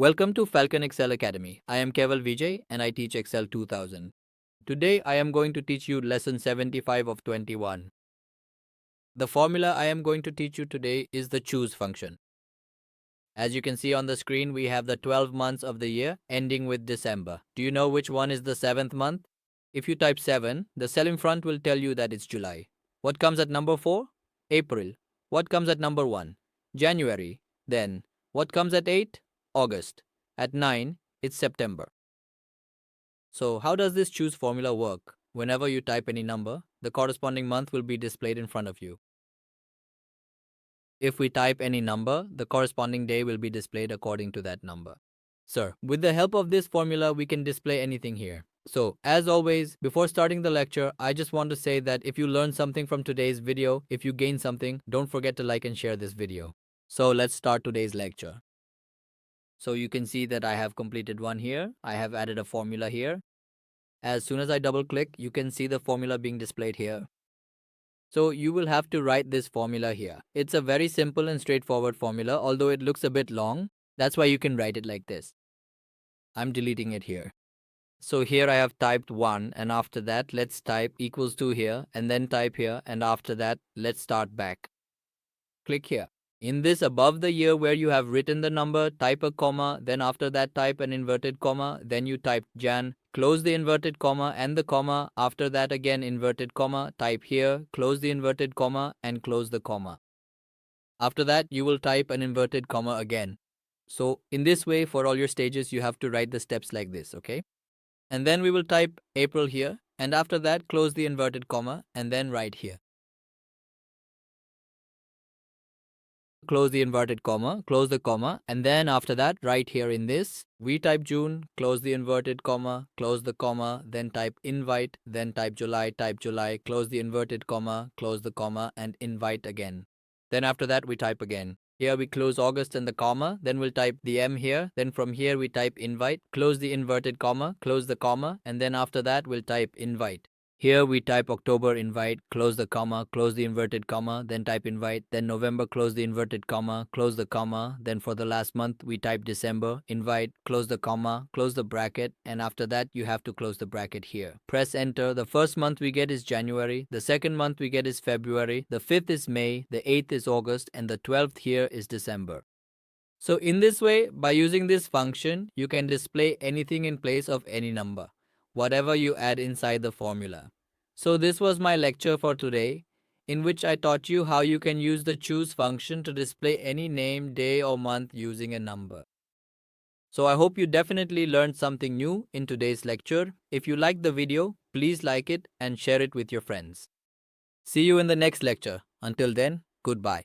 Welcome to Falcon Excel Academy. I am Keval Vijay and I teach Excel 2000. Today I am going to teach you lesson 75 of 21. The formula I am going to teach you today is the choose function. As you can see on the screen, we have the 12 months of the year ending with December. Do you know which one is the 7th month? If you type 7, the cell in front will tell you that it's July. What comes at number 4? April. What comes at number 1? January. Then, what comes at 8? August. At 9, it's September. So, how does this choose formula work? Whenever you type any number, the corresponding month will be displayed in front of you. If we type any number, the corresponding day will be displayed according to that number. Sir, with the help of this formula, we can display anything here. So, as always, before starting the lecture, I just want to say that if you learned something from today's video, if you gained something, don't forget to like and share this video. So, let's start today's lecture. So, you can see that I have completed one here. I have added a formula here. As soon as I double click, you can see the formula being displayed here. So you will have to write this formula here. It's a very simple and straightforward formula, although it looks a bit long. That's why you can write it like this. I'm deleting it here. So here I have typed 1, and after that let's type equals to here, and then type here, and after that let's start back. Click here. In this above the year where you have written the number, type a comma, then after that type an inverted comma, then you type Jan, close the inverted comma and the comma, after that again inverted comma, type here, close the inverted comma and close the comma. After that you will type an inverted comma again. So in this way for all your stages you have to write the steps like this, okay? And then we will type April here, and after that close the inverted comma and then write here. Close the inverted comma, close the comma, and then after that, right here in this, we type June, close the inverted comma, close the comma, then type invite, then type July, close the inverted comma, close the comma, and invite again. Then after that, we type again. Here we close August and the comma, then we'll type the M here, then from here we type invite, close the inverted comma, close the comma, and then after that, we'll type invite. Here we type October invite, close the comma, close the inverted comma, then type invite, then November close the inverted comma, close the comma, then for the last month we type December, invite, close the comma, close the bracket, and after that you have to close the bracket here. Press enter. The first month we get is January, the second month we get is February, the 5th is May, the 8th is August, and the 12th here is December. So in this way, by using this function, you can display anything in place of any number, whatever you add inside the formula. So this was my lecture for today, in which I taught you how you can use the choose function to display any name, day or month using a number. So I hope you definitely learned something new in today's lecture. If you liked the video, please like it and share it with your friends. See you in the next lecture. Until then, goodbye.